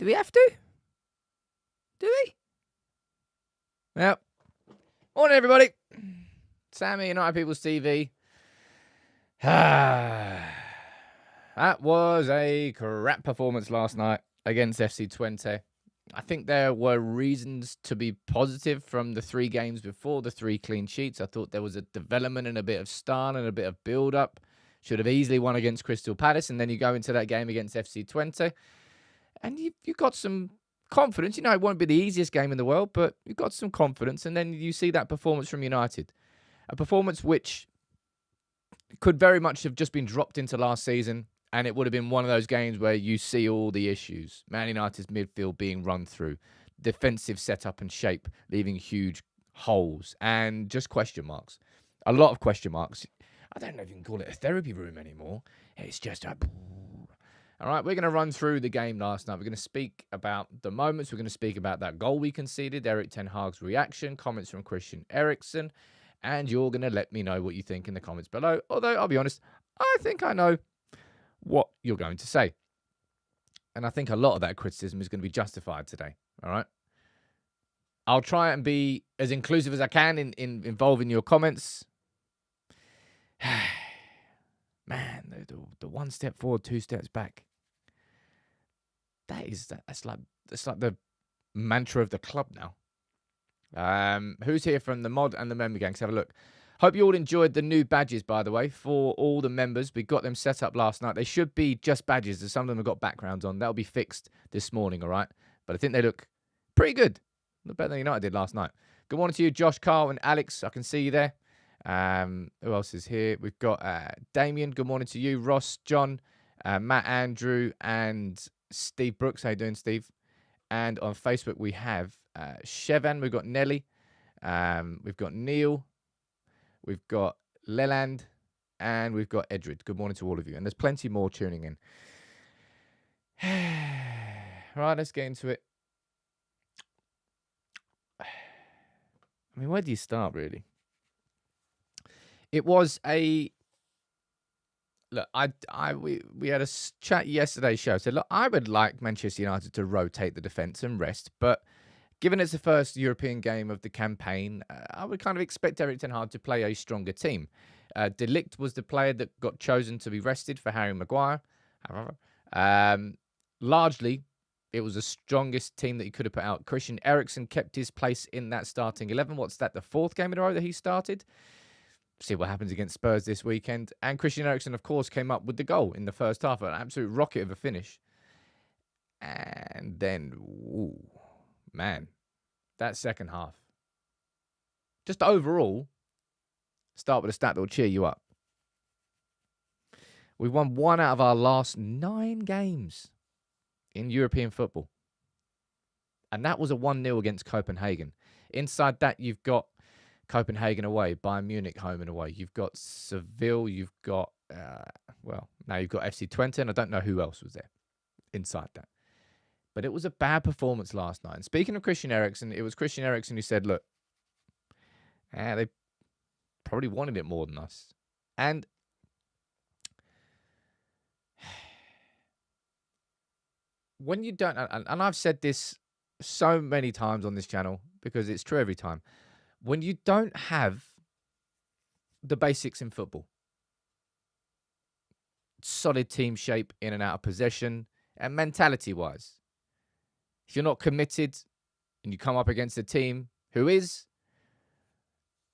we have to? Do we? Well, morning everybody. Sammy, United People's TV. That was a crap performance last night against FC Twente. I think there were reasons to be positive from the 3 games before, the 3 clean sheets. I thought there was a development and a bit of style and a bit of build-up. Should have easily won against Crystal Palace, and then you go into that game against FC Twente, and you got some confidence. You know, it won't be the easiest game in the world, but you got some confidence, and then you see that performance from United. A performance which could very much have just been dropped into last season, and it would have been one of those games where you see all the issues. Man United's midfield being run through, defensive setup and shape, leaving huge holes, and just question marks. A lot of question marks. I don't know if you can call it a therapy room anymore. It's just a... All right, we're going to run through the game last night. We're going to speak about the moments. We're going to speak about that goal we conceded, Erik Ten Hag's reaction, comments from Christian Eriksen, and you're going to let me know what you think in the comments below. Although, I'll be honest, I think I know what you're going to say. And I think a lot of that criticism is going to be justified today, all right? I'll try and be as inclusive as I can in involving your comments. Man, the 1 step forward, 2 steps back. That's like the mantra of the club now. Who's here from the mod and the member gang? Let's have a look. Hope you all enjoyed the new badges, by the way, for all the members. We got them set up last night. They should be just badges, as some of them have got backgrounds on. That'll be fixed this morning, all right? But I think they look pretty good. Look better than United did last night. Good morning to you, Josh, Carl, and Alex. I can see you there. Who else is here? We've got Damien. Good morning to you. Ross, John, Matt, Andrew, and Steve Brooks. How you doing, Steve? And on Facebook, we have Chevan. We've got Nelly. We've got Neil. We've got Leland. And we've got Edred. Good morning to all of you. And there's plenty more tuning in. Right, let's get into it. I mean, where do you start, really? It was a... Look, we had a chat yesterday's show. Said, look, I would like Manchester United to rotate the defence and rest, but given it's the first European game of the campaign, I would kind of expect Erik Ten Hag to play a stronger team. De Ligt was the player that got chosen to be rested for Harry Maguire. However, largely, it was the strongest team that he could have put out. Christian Eriksen kept his place in that starting 11. What's that, the 4th game in a row that he started? See what happens against Spurs this weekend. And Christian Eriksen, of course, came up with the goal in the first half. An absolute rocket of a finish. And then, ooh, man, that second half. Just overall, start with a stat that will cheer you up. We won 1 out of our last 9 games in European football. And that was a 1-0 against Copenhagen. Inside that, you've got Copenhagen away, Bayern Munich home and away. You've got Seville, you've got, now you've got FC Twente, and I don't know who else was there inside that. But it was a bad performance last night. And speaking of Christian Eriksen, it was Christian Eriksen who said, look, they probably wanted it more than us. And when you don't, and I've said this so many times on this channel because it's true every time, when you don't have the basics in football, solid team shape in and out of possession, and mentality-wise, if you're not committed and you come up against a team who is,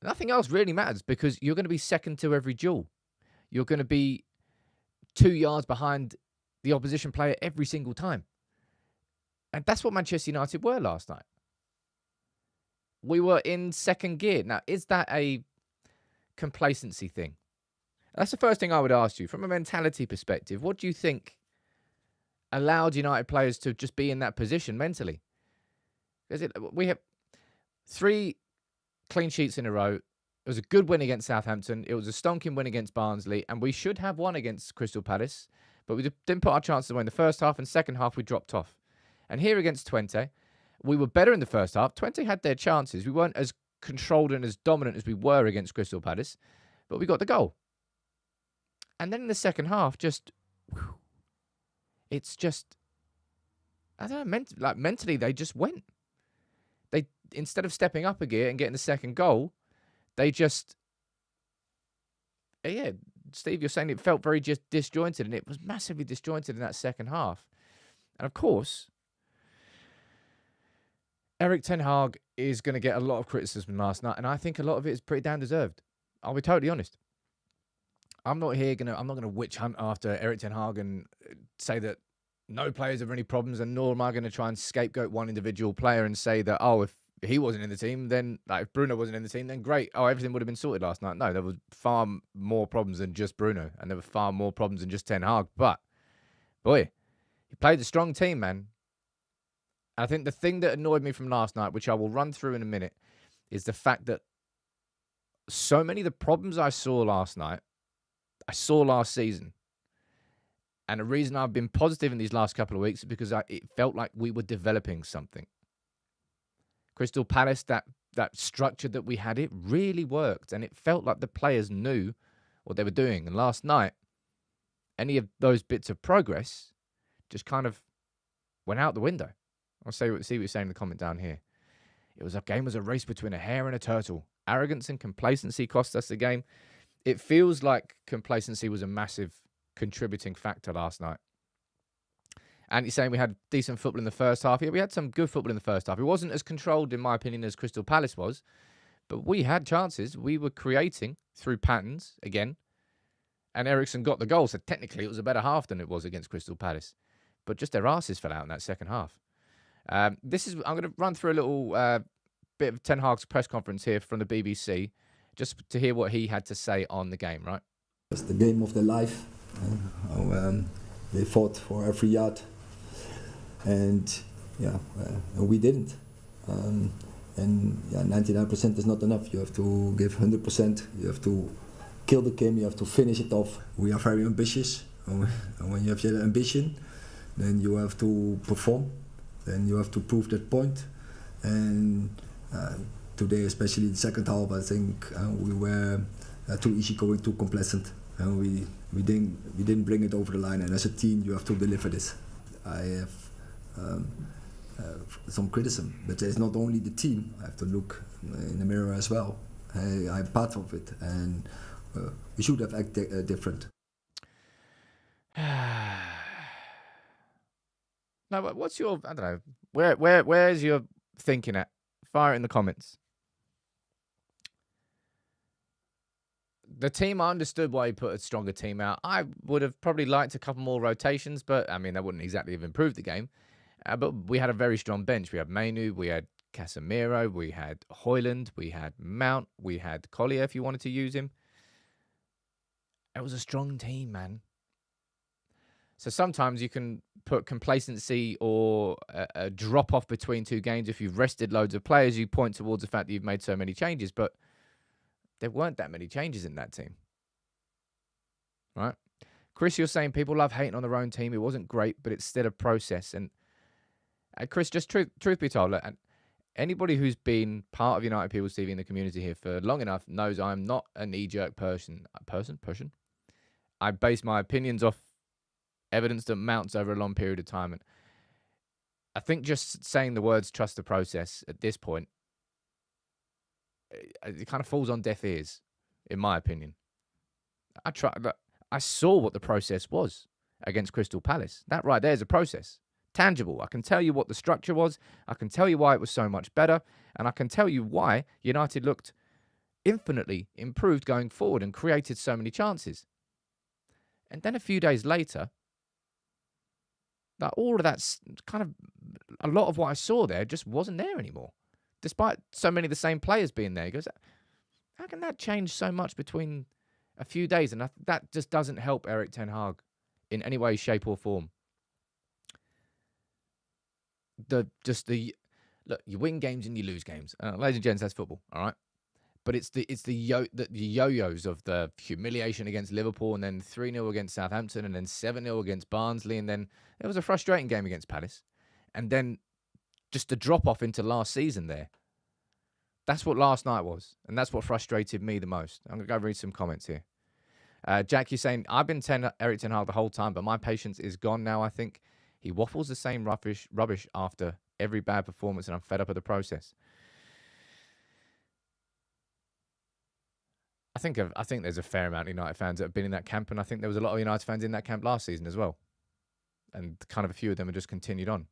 nothing else really matters because you're going to be second to every duel. You're going to be 2 yards behind the opposition player every single time. And that's what Manchester United were last night. We were in second gear. Now, is that a complacency thing? That's the first thing I would ask you. From a mentality perspective, what do you think allowed United players to just be in that position mentally? Because we have 3 clean sheets in a row. It was a good win against Southampton. It was a stonking win against Barnsley. And we should have won against Crystal Palace. But we didn't put our chances away in the first half. And second half, we dropped off. And here against Twente, we were better in the first half. Twente had their chances. We weren't as controlled and as dominant as we were against Crystal Palace, but we got the goal. And then in the second half, it's just I don't know, mentally, they just went. They, instead of stepping up a gear and getting the second goal, they just, yeah, Steve, you're saying it felt very just disjointed, and it was massively disjointed in that second half. And of course, Erik ten Hag is going to get a lot of criticism last night, and I think a lot of it is pretty damn deserved. I'll be totally honest. I'm not gonna witch hunt after Erik ten Hag and say that no players have any problems, and nor am I going to try and scapegoat one individual player and say that, oh, if he wasn't in the team, then, like, if Bruno wasn't in the team, then great. Oh, everything would have been sorted last night. No, there was far more problems than just Bruno, and there were far more problems than just ten Hag. But, boy, he played a strong team, man. I think the thing that annoyed me from last night, which I will run through in a minute, is the fact that so many of the problems I saw last night, I saw last season. And the reason I've been positive in these last couple of weeks is because it felt like we were developing something. Crystal Palace, that structure that we had, it really worked. And it felt like the players knew what they were doing. And last night, any of those bits of progress just kind of went out the window. I'll see what you're saying in the comment down here. Game was a race between a hare and a turtle. Arrogance and complacency cost us the game. It feels like complacency was a massive contributing factor last night. And he's saying we had decent football in the first half. Yeah, we had some good football in the first half. It wasn't as controlled, in my opinion, as Crystal Palace was, but we had chances. We were creating through patterns again, and Eriksen got the goal. So technically, it was a better half than it was against Crystal Palace, but just their asses fell out in that second half. I'm going to run through a little bit of Ten Hag's press conference here from the BBC, just to hear what he had to say on the game. Right, it's the game of their life. They fought for every yard, and we didn't. And 99% is not enough. You have to give 100%. You have to kill the game. You have to finish it off. We are very ambitious, and when you have that ambition, then you have to perform. Then you have to prove that point. And today, especially the second half, I think we were too easygoing, too complacent, and we didn't bring it over the line. And as a team, you have to deliver this. I have some criticism, but it's not only the team. I have to look in the mirror as well. I'm part of it, and we should have acted different. Now, what's your, I don't know, where's your thinking at? Fire it in the comments. The team, I understood why he put a stronger team out. I would have probably liked a couple more rotations, but, I mean, that wouldn't exactly have improved the game. But we had a very strong bench. We had Mainu, we had Casemiro, we had Højlund, we had Mount, we had Collier if you wanted to use him. It was a strong team, man. So sometimes you can put complacency or a drop-off between two games. If you've rested loads of players, you point towards the fact that you've made so many changes. But there weren't that many changes in that team. Right? Chris, you're saying people love hating on their own team. It wasn't great, but it's still a process. And Chris, just truth be told, anybody who's been part of United People's TV in the community here for long enough knows I'm not a knee-jerk person. I base my opinions off evidence that mounts over a long period of time. And I think just saying the words trust the process at this point, it kind of falls on deaf ears, in my opinion. I saw what the process was against Crystal Palace. That right there is a process. Tangible. I can tell you what the structure was. I can tell you why it was so much better. And I can tell you why United looked infinitely improved going forward and created so many chances. And then a few days later, all of that's kind of, a lot of what I saw there just wasn't there anymore. Despite so many of the same players being there. He goes, how can that change so much between a few days? And that just doesn't help Erik ten Hag in any way, shape or form. Look, you win games and you lose games. Ladies and gents, that's football, all right? But it's the yo-yos of the humiliation against Liverpool, and then 3-0 against Southampton, and then 7-0 against Barnsley, and then it was a frustrating game against Palace. And then just the drop-off into last season there. That's what last night was, and that's what frustrated me the most. I'm going to go read some comments here. Jack, you're saying, I've been Erik ten Hag the whole time, but my patience is gone now. I think He waffles the same rubbish after every bad performance, and I'm fed up of the process. I think there's a fair amount of United fans that have been in that camp, and I think there was a lot of United fans in that camp last season as well. And kind of a few of them have just continued on.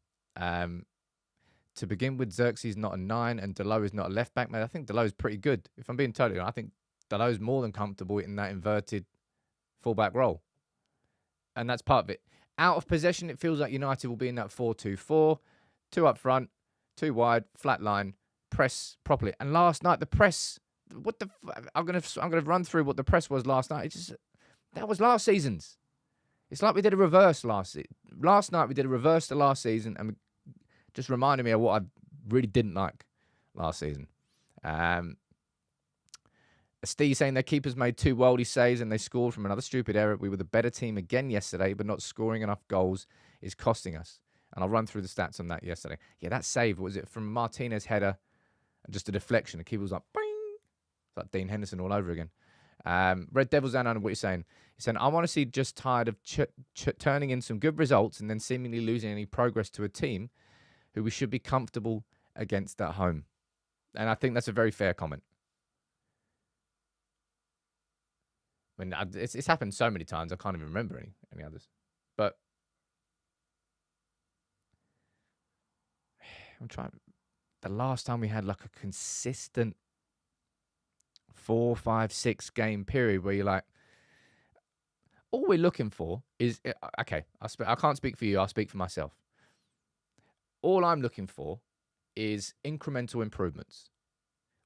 To begin with, Zirkzee's not a 9 and Delo is not a left back, mate. I think Delo is pretty good. If I'm being totally honest, I think Delo is more than comfortable in that inverted fullback role. And that's part of it. Out of possession, it feels like United will be in that 4-2-4. 2 up front, 2 wide, flat line, press properly. And last night, the press, I'm gonna run through what the press was last night. That was last season's. It's like we did a reverse last night. We did a reverse to last season, and just reminded me of what I really didn't like last season. Steve saying their keepers made 2 worldy saves and they scored from another stupid error. We were the better team again yesterday, but not scoring enough goals is costing us. And I'll run through the stats on that yesterday. Yeah, that save, was it from Martinez header? Just a deflection. The keeper was like, bing! It's like Dean Henderson all over again. Red Devils, I know what you're saying. He's saying, I want to see just tired of turning in some good results and then seemingly losing any progress to a team who we should be comfortable against at home. And I think that's a very fair comment. I mean, it's happened so many times, I can't even remember any others. But I'm trying. The last time we had like a consistent 4, 5, 6 game period where you're like, all we're looking for is, okay, I can't speak for you, I'll speak for myself. All I'm looking for is incremental improvements.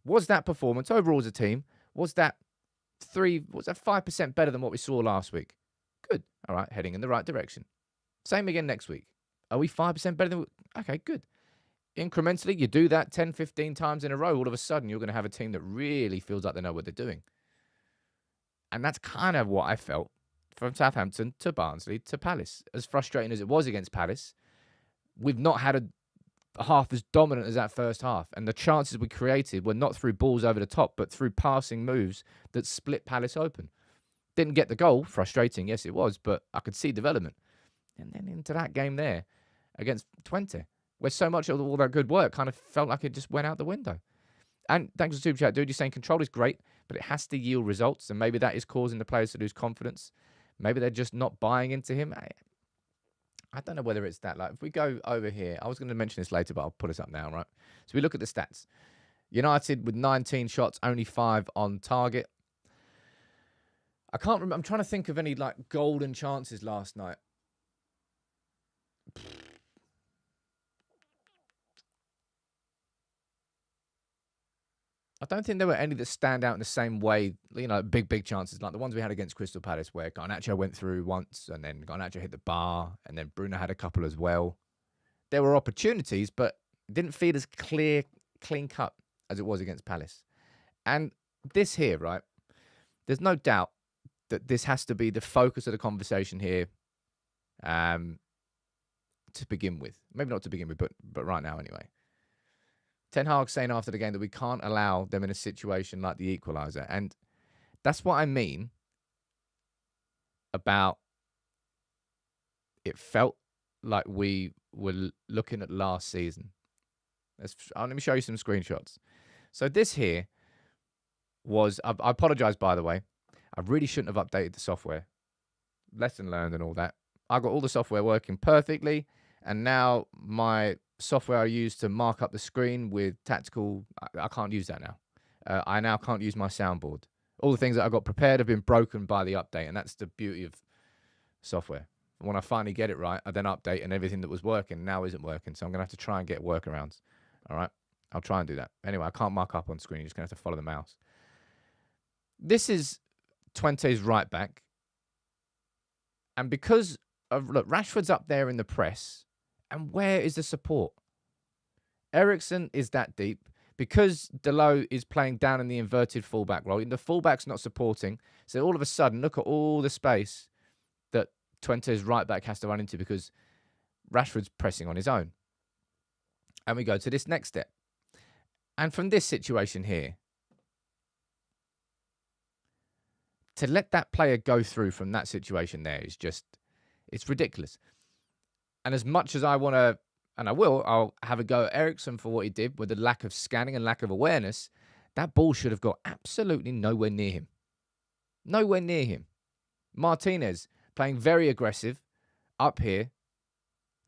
Was that performance overall as a team, was that 5% better than what we saw last week? Good. All right, heading in the right direction. Same again next week. Are we 5% better than... Okay, good. Incrementally, you do that 10, 15 times in a row, all of a sudden you're going to have a team that really feels like they know what they're doing. And that's kind of what I felt from Southampton to Barnsley to Palace. As frustrating as it was against Palace, we've not had a half as dominant as that first half. And the chances we created were not through balls over the top, but through passing moves that split Palace open. Didn't get the goal. Frustrating, yes, it was, but I could see development. And then into that game there against Twente, where so much of all that good work kind of felt like it just went out the window. And thanks to Super Chat, dude, you're saying control is great, but it has to yield results. And maybe that is causing the players to lose confidence. Maybe they're just not buying into him. I don't know whether it's that. Like, if we go over here, I was going to mention this later, but I'll put this up now, right? So we look at the stats. United with 19 shots, only 5 on target. I can't remember. I'm trying to think of any like golden chances last night. I don't think there were any that stand out in the same way, you know, big chances, like the ones we had against Crystal Palace, where Garnacho went through once, and then Garnacho hit the bar, and then Bruno had a couple as well. There were opportunities, but it didn't feel as clean cut as it was against Palace. And this here, right, there's no doubt that this has to be the focus of the conversation here to begin with. Maybe not to begin with, but right now anyway. Ten Hag saying after the game that we can't allow them in a situation like the equaliser. And that's what I mean about it felt like we were looking at last season. Let me show you some screenshots. So this here was... I apologise, by the way. I really shouldn't have updated the software. Lesson learned and all that. I got all the software working perfectly. And now my... software I use to mark up the screen with Tactical, I can't use that now. I now can't use my soundboard. All the things that I got prepared have been broken by the update, and that's the beauty of software. When I finally get it right, I then update, and everything that was working now isn't working, so I'm going to have to try and get workarounds. All right? I'll try and do that. Anyway, I can't mark up on screen. You're just going to have to follow the mouse. This is Twente's right back, and because of... Look, Rashford's up there in the press... And where is the support? Eriksen is that deep. Because Delo is playing down in the inverted fullback role, the fullback's not supporting. So all of a sudden, look at all the space that Twente's right back has to run into because Rashford's pressing on his own. And we go to this next step. And from this situation here, to let that player go through from that situation there is just, it's ridiculous. And as much as I want to, and I will, I'll have a go at Eriksson for what he did with the lack of scanning and lack of awareness. That ball should have got absolutely nowhere near him. Nowhere near him. Martinez playing very aggressive up here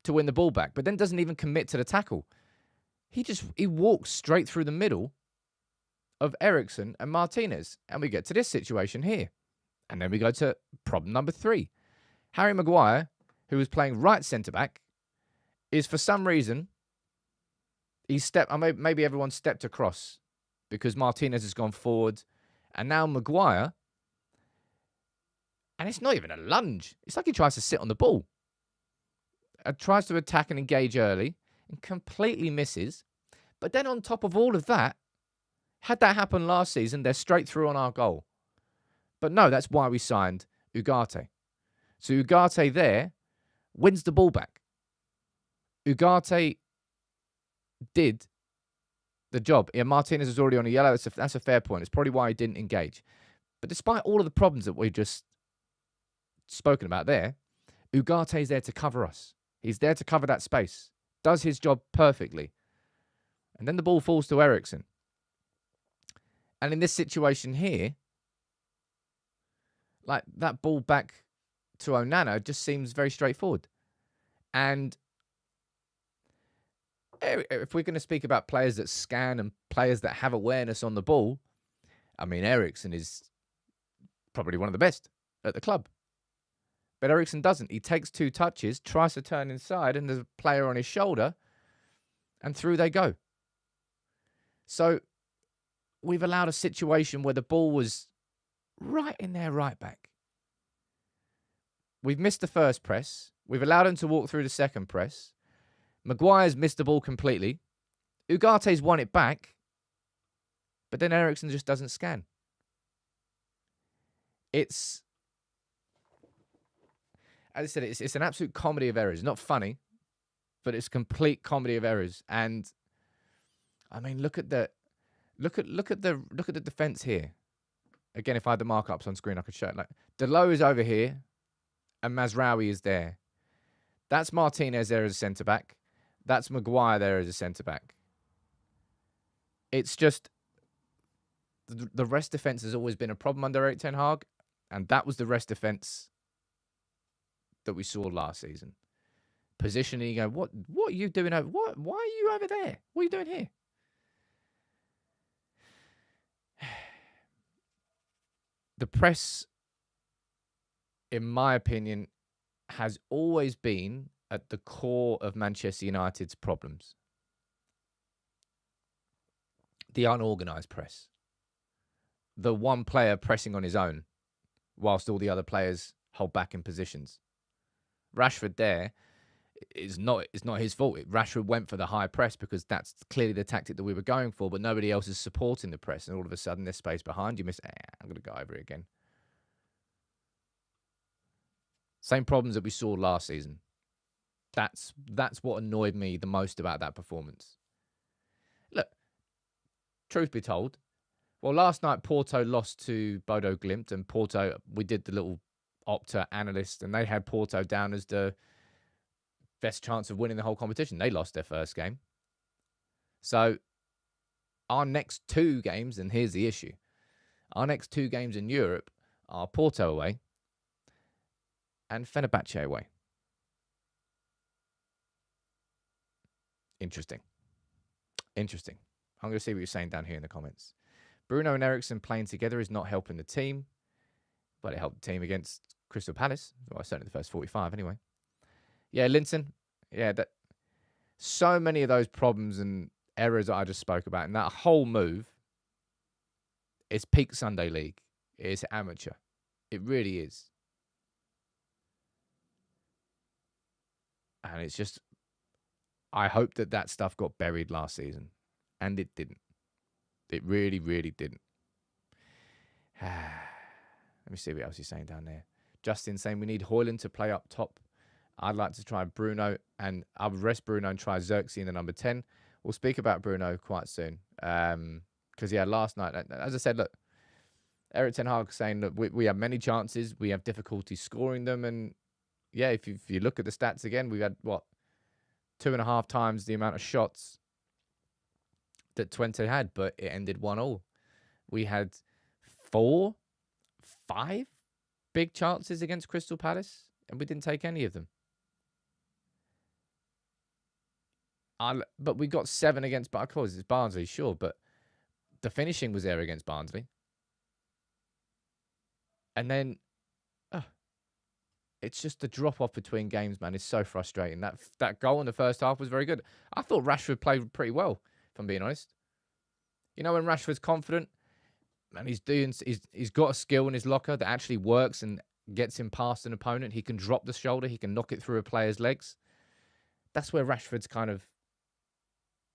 to win the ball back, but then doesn't even commit to the tackle. He walks straight through the middle of Eriksson and Martinez, and we get to this situation here. And then we go to problem number 3. Harry Maguire, who was playing right centre-back, is for some reason, maybe everyone stepped across because Martinez has gone forward, and now Maguire, and it's not even a lunge. It's like he tries to sit on the ball. Tries to attack and engage early and completely misses. But then on top of all of that, had that happened last season, they're straight through on our goal. But no, that's why we signed Ugarte. So Ugarte there wins the ball back. Ugarte did the job. Yeah, Martinez is already on a yellow. That's a fair point. It's probably why he didn't engage. But despite all of the problems that we've just spoken about there, Ugarte is there to cover us. He's there to cover that space. Does his job perfectly. And then the ball falls to Eriksson. And in this situation here, like that ball back to Onana just seems very straightforward. And if we're going to speak about players that scan and players that have awareness on the ball, I mean, Eriksson is probably one of the best at the club. But Eriksson doesn't. He takes 2 touches, tries to turn inside, and there's a player on his shoulder, and through they go. So we've allowed a situation where the ball was right in their right back. We've missed the first press. We've allowed him to walk through the second press. Maguire's missed the ball completely. Ugarte's won it back, but then Eriksson just doesn't scan. It's, as I said, it's an absolute comedy of errors. Not funny, but it's complete comedy of errors. And I mean, look at the defense here. Again, if I had the markups on screen, I could show it. Like Delo is over here, and Mazraoui is there. That's Martinez there as a centre back. That's Maguire there as a centre back. It's just the rest defence has always been a problem under Erik ten Hag, and that was the rest defence that we saw last season. Positioning, you go, what are you doing over? Why are you over there? What are you doing here? The press, in my opinion, has always been at the core of Manchester United's problems. The unorganised press. The one player pressing on his own whilst all the other players hold back in positions. Rashford there is not his fault. Rashford went for the high press because that's clearly the tactic that we were going for, but nobody else is supporting the press. And all of a sudden, there's space behind you. I'm going to go over it again. Same problems that we saw last season. That's what annoyed me the most about that performance. Look, truth be told, well, last night Porto lost to Bodo Glimt, and Porto, we did the little Opta analyst, and they had Porto down as the best chance of winning the whole competition. They lost their first game. So our next 2 games, and here's the issue, our next 2 games in Europe are Porto away and Fenerbahce away. Interesting. I'm going to see what you're saying down here in the comments. Bruno and Eriksson playing together is not helping the team. Well, it helped the team against Crystal Palace. Well, certainly the first 45 anyway. Yeah, Linton. Yeah, that. So many of those problems and errors that I just spoke about, and that whole move is peak Sunday League. It's amateur. It really is. And it's just, I hope that stuff got buried last season. And it didn't. It really, really didn't. Let me see what else he's saying down there. Justin saying we need Højlund to play up top. I'd like to try Bruno, and I would rest Bruno and try Zirkzee in the number 10. We'll speak about Bruno quite soon. Because, last night, as I said, look, Erik ten Hag saying that we have many chances. We have difficulty scoring them, and yeah, if you look at the stats again, we had, 2.5 times the amount of shots that Twente had, but it ended 1-1. We had 4, 5 big chances against Crystal Palace, and we didn't take any of them. But we got 7 against, of course, it's Barnsley, sure, but the finishing was there against Barnsley. And then, it's just the drop-off between games, man, is so frustrating. That goal in the first half was very good. I thought Rashford played pretty well, if I'm being honest. You know, when Rashford's confident, and he's got a skill in his locker that actually works and gets him past an opponent. He can drop the shoulder. He can knock it through a player's legs. That's where Rashford's kind of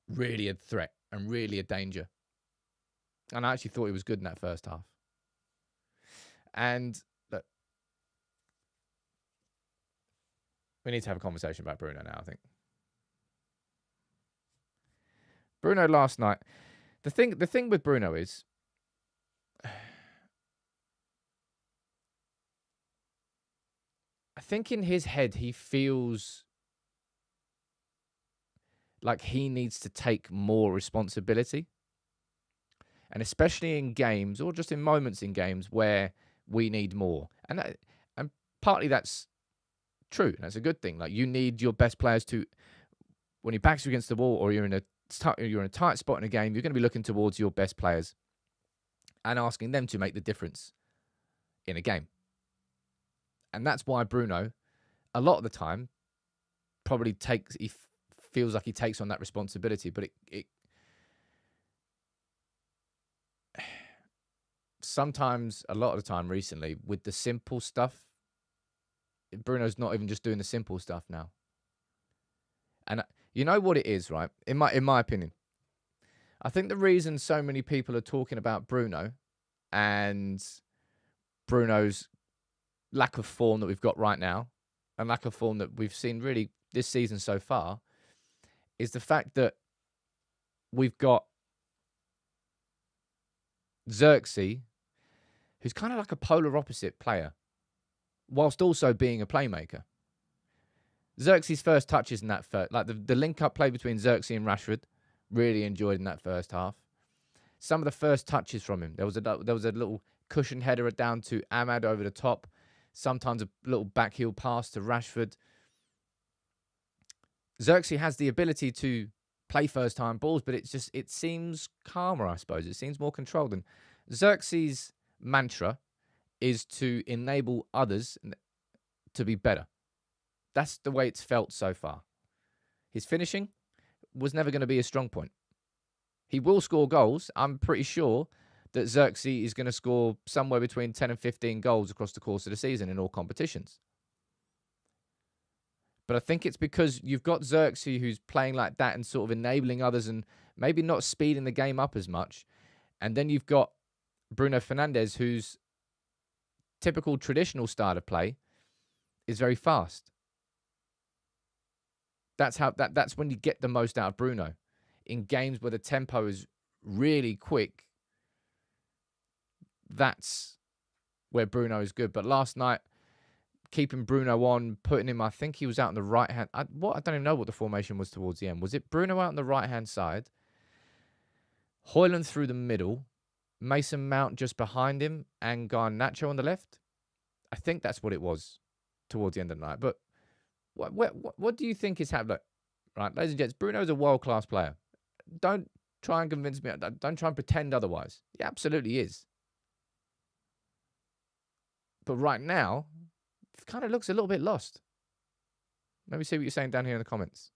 really a threat and really a danger. And I actually thought he was good in that first half. And look, we need to have a conversation about Bruno now, I think. Bruno last night. The thing with Bruno is, I think in his head, he feels like he needs to take more responsibility. And especially in games, or just in moments in games where we need more. And partly that's true. That's a good thing. Like, you need your best players to, when your back's against the wall or you're in a tight spot in a game, you're going to be looking towards your best players and asking them to make the difference in a game. And that's why Bruno, a lot of the time, probably feels like he takes on that responsibility. But it sometimes, a lot of the time recently, with the simple stuff, Bruno's not even just doing the simple stuff now. And you know what it is, right? In my opinion, I think the reason so many people are talking about Bruno and Bruno's lack of form that we've got right now, and lack of form that we've seen really this season so far, is the fact that we've got Zirkzee, who's kind of like a polar opposite player, whilst also being a playmaker. Zirkzee's first touches in that the link-up play between Zirkzee and Rashford, really enjoyed in that first half. Some of the first touches from him, there was a little cushion header down to Ahmad over the top. Sometimes a little backheel pass to Rashford. Zirkzee has the ability to play first-time balls, but it seems calmer, I suppose. It seems more controlled. And Zirkzee's mantra is to enable others to be better. That's the way it's felt so far. His finishing was never going to be a strong point. He will score goals. I'm pretty sure that Zirkzee is going to score somewhere between 10 and 15 goals across the course of the season in all competitions. But I think it's because you've got Zirkzee who's playing like that and sort of enabling others and maybe not speeding the game up as much. And then you've got Bruno Fernandes, whose typical traditional style of play is very fast. That's when you get the most out of Bruno. In games where the tempo is really quick, that's where Bruno is good. But last night, keeping Bruno on, putting him, I think he was out on the right hand. I don't even know what the formation was towards the end. Was it Bruno out on the right hand side, Højlund through the middle, Mason Mount just behind him, and Garnacho on the left? I think that's what it was towards the end of the night. But what do you think is happening? Right, ladies and gents, Bruno's a world-class player. Don't try and convince me. Don't try and pretend otherwise. He absolutely is. But right now, it kind of looks a little bit lost. Let me see what you're saying down here in the comments.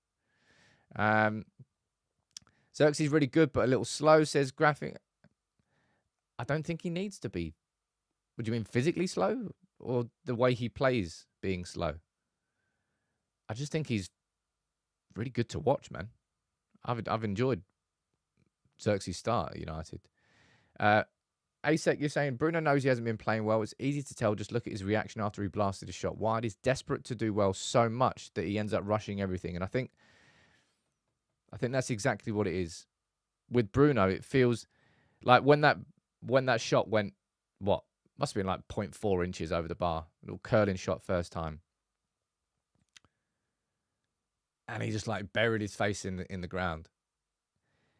Zirkzee's really good, but a little slow, says Graphic. I don't think he needs to be. Would you mean physically slow? Or the way he plays being slow? I just think he's really good to watch, man. I've enjoyed Zirkzee's start at United. Asek, you're saying Bruno knows he hasn't been playing well. It's easy to tell. Just look at his reaction after he blasted a shot wide. He's desperate to do well so much that he ends up rushing everything. And I think that's exactly what it is. With Bruno, it feels like when that shot went, what? Must have been like 0.4 inches over the bar. A little curling shot first time. and he just like buried his face in the ground.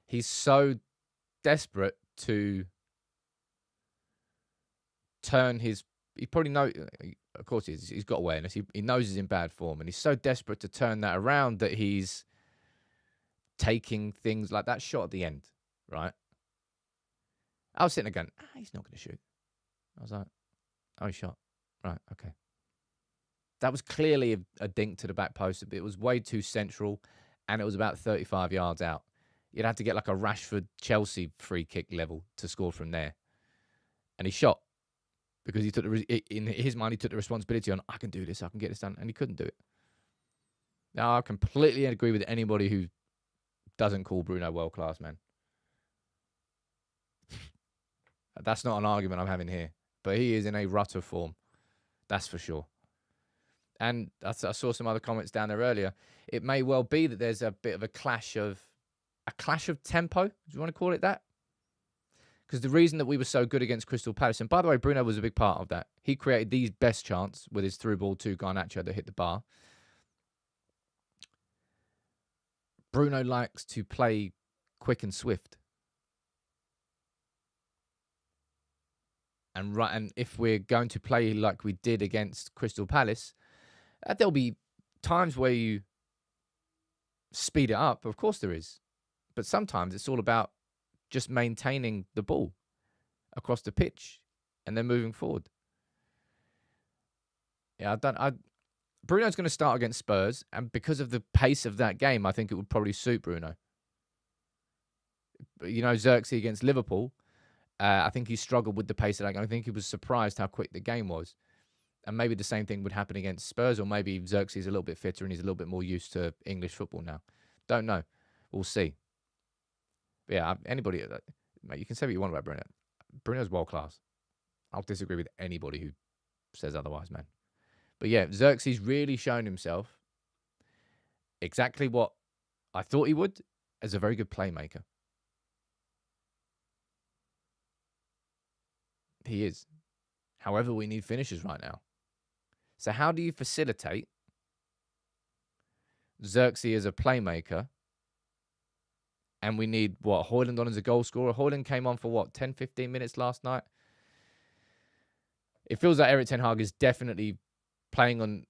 He's so desperate to turn his. He probably know. Of course, he's got awareness. He knows he's in bad form, and he's so desperate to turn that around that he's taking things like that shot at the end. Right. I was sitting there going, he's not going to shoot. I was like, oh, he shot. Right. Okay. That was clearly a dink to the back post. It was way too central, and it was about 35 yards out. You'd have to get like a Rashford Chelsea free kick level to score from there. And he shot because he took in his mind, he took the responsibility on, I can do this, I can get this done, and he couldn't do it. Now, I completely agree with anybody who doesn't call Bruno world-class, man. That's not an argument I'm having here, but he is in a rut of form. That's for sure. And I saw some other comments down there earlier. It may well be that there's a bit of a clash of tempo. Do you want to call it that? Because the reason that we were so good against Crystal Palace, and by the way, Bruno was a big part of that. He created the best chance with his through ball to Garnacho that hit the bar. Bruno likes to play quick and swift. And if we're going to play like we did against Crystal Palace, there'll be times where you speed it up. Of course there is. But sometimes it's all about just maintaining the ball across the pitch and then moving forward. Yeah, Bruno's going to start against Spurs, and because of the pace of that game, I think it would probably suit Bruno. You know, Zirkzee against Liverpool, I think he struggled with the pace of that game. I think he was surprised how quick the game was. And maybe the same thing would happen against Spurs, or maybe Zirkzee's a little bit fitter and he's a little bit more used to English football now. Don't know. We'll see. But yeah, anybody, mate, you can say what you want about Bruno. Bruno's world class. I'll disagree with anybody who says otherwise, man. But yeah, Zirkzee's really shown himself exactly what I thought he would, as a very good playmaker. He is. However, we need finishers right now. So how do you facilitate Zirkzee as a playmaker? And we need, Højlund on as a goal scorer. Højlund came on for 10, 15 minutes last night? It feels like Erik Ten Hag is definitely playing on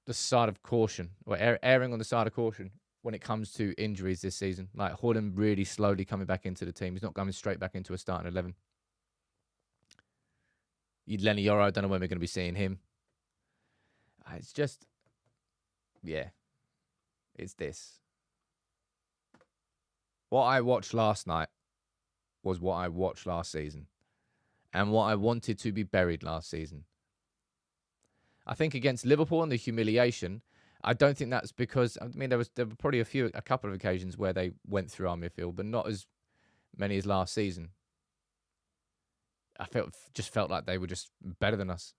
the side of caution, or erring on the side of caution when it comes to injuries this season. Like Højlund really slowly coming back into the team. He's not coming straight back into a starting 11. Lenny Yoro, I don't know when we're going to be seeing him. It's just, yeah, it's this. What I watched last night was what I watched last season, and what I wanted to be buried last season. I think against Liverpool and the humiliation, I don't think that's because, I mean, there were probably a couple of occasions where they went through our midfield, but not as many as last season. I just felt like they were just better than us.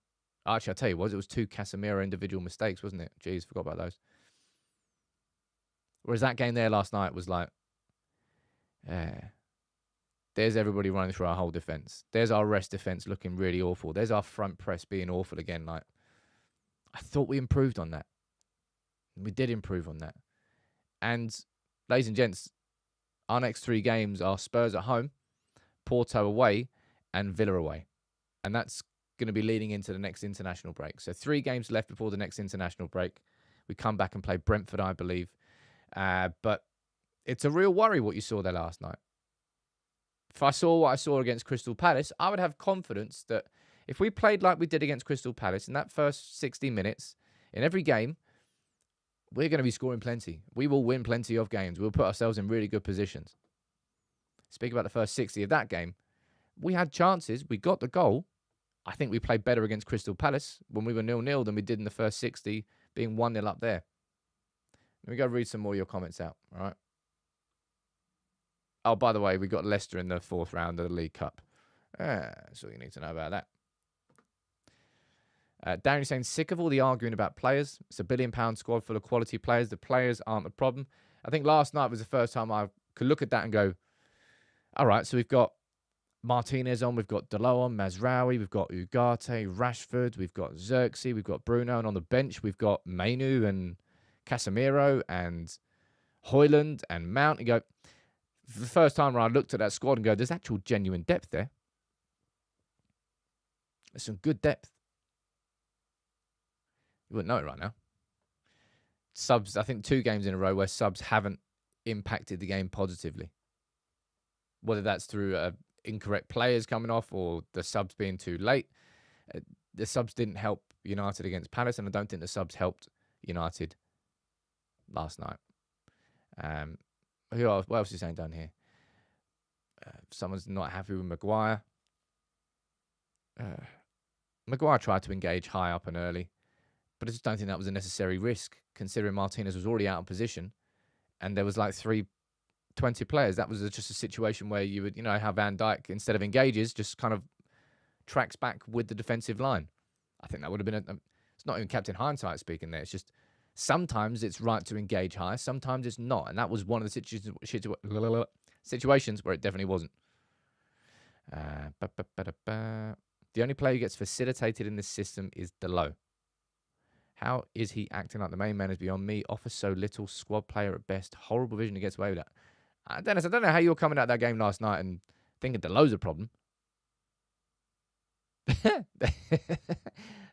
Actually, I'll tell you what, it was 2 Casemiro individual mistakes, wasn't it? Jeez, forgot about those. Whereas that game there last night was like, there's everybody running through our whole defence. There's our rest defence looking really awful. There's our front press being awful again. Like, I thought we improved on that. We did improve on that. And, ladies and gents, our next 3 games are Spurs at home, Porto away, and Villa away. And that's going to be leading into the next international break. So 3 games left before the next international break. We come back and play Brentford, I believe. But it's a real worry what you saw there last night. If I saw what I saw against Crystal Palace, I would have confidence that if we played like we did against Crystal Palace in that first 60 minutes, in every game, we're going to be scoring plenty. We will win plenty of games. We'll put ourselves in really good positions. Speak about the first 60 of that game. We had chances. We got the goal. I think we played better against Crystal Palace when we were 0-0 than we did in the first 60, being 1-0 up there. Let me go read some more of your comments out, all right? Oh, by the way, we got Leicester in the 4th round of the League Cup. That's all you need to know about that. Darren saying, sick of all the arguing about players. It's a £1 billion squad full of quality players. The players aren't the problem. I think last night was the first time I could look at that and go, all right, so we've got Martinez on, we've got Dalot on, Mazraoui, we've got Ugarte, Rashford, we've got Zirkzee, we've got Bruno, and on the bench we've got Mainu and Casemiro and Højlund and Mount, and go, for the first time when I looked at that squad and go, there's actual genuine depth there. There's some good depth. You wouldn't know it right now. Subs, I think 2 games in a row where subs haven't impacted the game positively. Whether that's through incorrect players coming off or the subs being too late. The subs didn't help United against Palace, and I don't think the subs helped United last night. What else is he saying down here? Someone's not happy with Maguire. Maguire tried to engage high up and early, but I just don't think that was a necessary risk, considering Martinez was already out of position, and there was like 20 players. That was just a situation where you would, how Van Dijk, instead of engages, just kind of tracks back with the defensive line. I think that would have been it's not even Captain Hindsight speaking there. It's just sometimes it's right to engage high, sometimes it's not. And that was one of the situations where it definitely wasn't. The only player who gets facilitated in this system is Delo. How is he acting like the main man is beyond me? Offers so little, squad player at best. Horrible vision to get away with that. Dennis, I don't know how you were coming out of that game last night and thinking Delo's a problem. There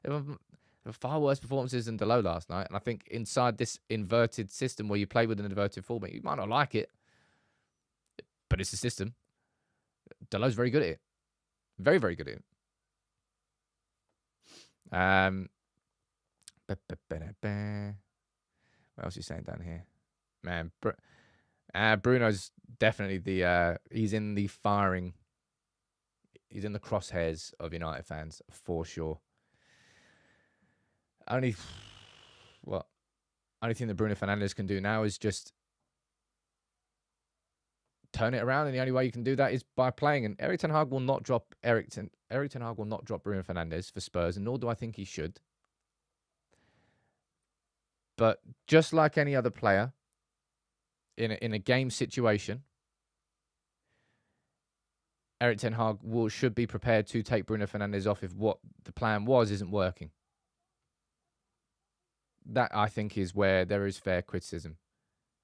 were far worse performances than Delo last night. And I think inside this inverted system where you play with an inverted fullback, you might not like it, but it's a system. Delo's very good at it. Very, very good at it. What else is he saying down here? Man, Bruno's definitely he's in the firing. He's in the crosshairs of United fans for sure. Only thing that Bruno Fernandes can do now is just turn it around, and the only way you can do that is by playing. And Erik ten Hag will not drop Erik ten Hag will not drop Bruno Fernandes for Spurs, and nor do I think he should. But just like any other player in a game situation, Erik ten Hag should be prepared to take Bruno Fernandes off if what the plan was isn't working. That, I think, is where there is fair criticism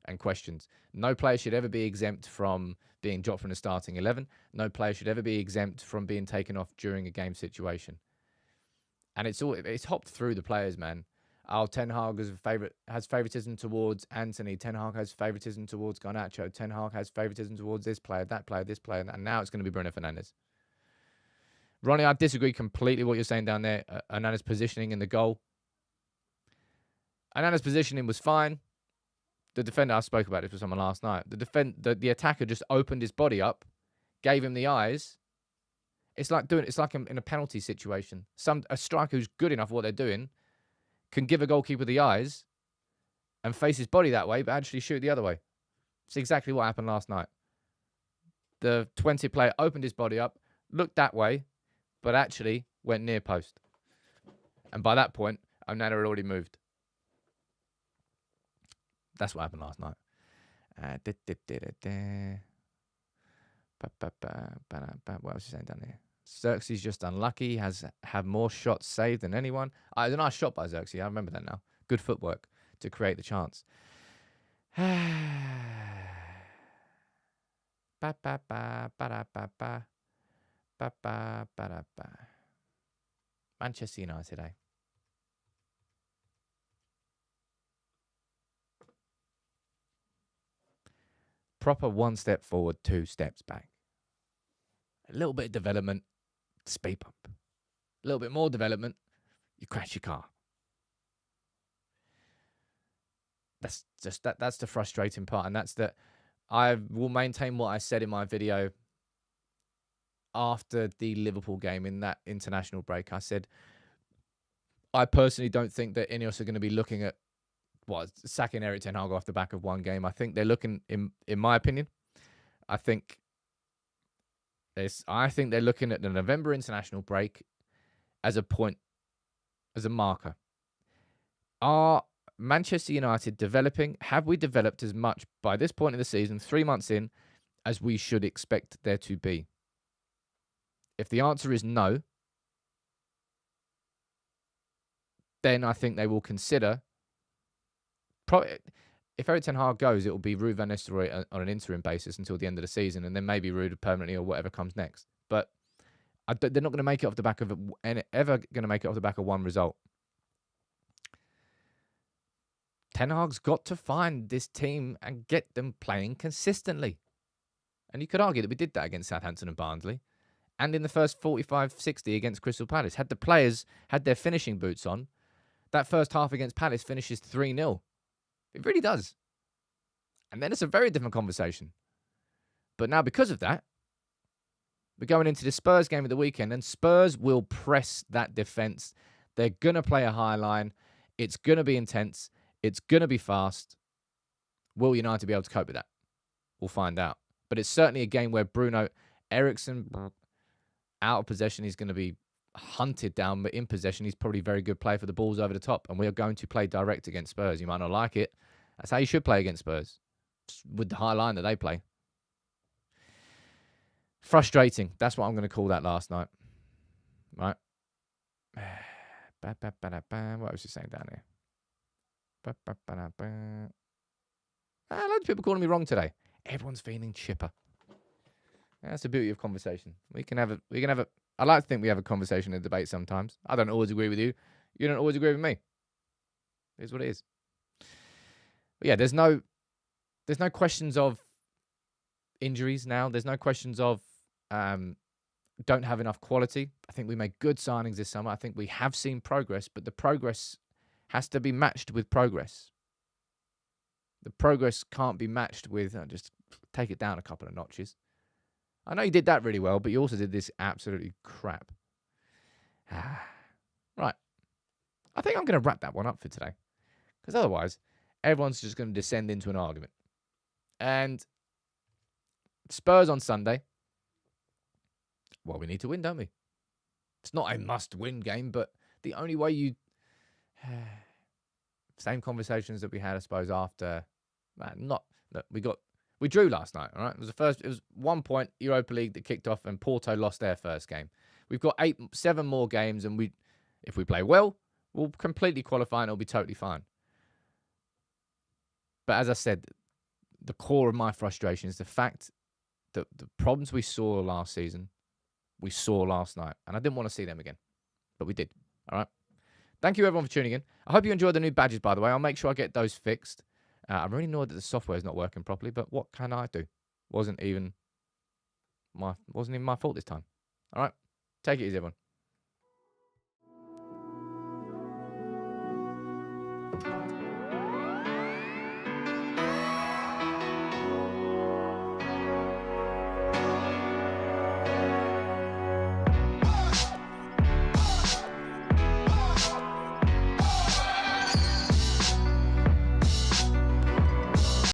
and questions. No player should ever be exempt from being dropped from the starting 11. No player should ever be exempt from being taken off during a game situation. And it's hopped through the players, man. Ten Hag has favoritism towards Anthony. Ten Hag has favoritism towards Garnacho. Ten Hag has favoritism towards this player, that player, this player, and now it's going to be Bruno Fernandes. Ronnie, I disagree completely with what you're saying down there. Onana's positioning in the goal. Onana's positioning was fine. The defender, I spoke about this with someone last night. The attacker just opened his body up, gave him the eyes. It's like in a penalty situation. A striker who's good enough at what they're doing can give a goalkeeper the eyes and face his body that way, but actually shoot the other way. It's exactly what happened last night. The Twente player opened his body up, looked that way, but actually went near post. And by that point, Onana had already moved. That's what happened last night. What else is he saying down here? Zirkzee's just unlucky. Has had more shots saved than anyone. It was a nice shot by Zirkzee. I remember that now. Good footwork to create the chance. Manchester United, eh? Proper 1 step forward, 2 steps back. A little bit of development, speed bump. A little bit more development, you crash your car. That's the frustrating part, and that's that I will maintain what I said in my video after the Liverpool game in that international break. I said I personally don't think that Ineos are going to be looking at sacking Erik ten Hag off the back of one game. I think they're looking, in my opinion, I think they're looking at the November international break as a point, as a marker. Are Manchester United developing? Have we developed as much by this point of the season, 3 months in, as we should expect there to be? If the answer is no, then I think they will consider probably, if Erik Ten Hag goes, it will be Ruud van Nistelrooy on an interim basis until the end of the season, and then maybe Ruud permanently or whatever comes next. But they're not going to make it off the back of ever going to make it off the back of one result. Ten Hag's got to find this team and get them playing consistently. And you could argue that we did that against Southampton and Barnsley. And in the first 45-60 against Crystal Palace. Had the players had their finishing boots on, that first half against Palace finishes 3-0. It really does. And then it's a very different conversation. But now because of that, we're going into the Spurs game of the weekend, and Spurs will press that defence. They're going to play a high line. It's going to be intense. It's going to be fast. Will United be able to cope with that? We'll find out. But it's certainly a game where Bruno, Eriksen, out of possession, he's going to be hunted down. But in possession, he's probably a very good player for the balls over the top. And we are going to play direct against Spurs. You might not like it. That's how you should play against Spurs, just with the high line that they play. Frustrating. That's what I'm going to call that last night. Right? What was he saying down here? Loads of people calling me wrong today. Everyone's feeling chipper. That's the beauty of conversation. We can have a. I like to think we have a conversation and a debate sometimes. I don't always agree with you. You don't always agree with me. It is what it is. But yeah, there's no questions of injuries now. There's no questions of don't have enough quality. I think we made good signings this summer. I think we have seen progress, but the progress has to be matched with progress. The progress can't be matched with just take it down a couple of notches. I know you did that really well, but you also did this absolutely crap. Right. I think I'm going to wrap that one up for today. Because otherwise, everyone's just going to descend into an argument. And Spurs on Sunday. Well, we need to win, don't we? It's not a must-win game, but the only way you... Same conversations that we had, I suppose, after... We drew last night, all right? It was 1 point, Europa League that kicked off, and Porto lost their first game. We've got 7 more games, and if we play well, we'll completely qualify and it'll be totally fine. But as I said, the core of my frustration is the fact that the problems we saw last season, we saw last night. And I didn't want to see them again. But we did. All right. Thank you, everyone, for tuning in. I hope you enjoyed the new badges, by the way. I'll make sure I get those fixed. I'm really annoyed that the software is not working properly, but what can I do? Wasn't even my fault this time. All right. Take it easy, everyone.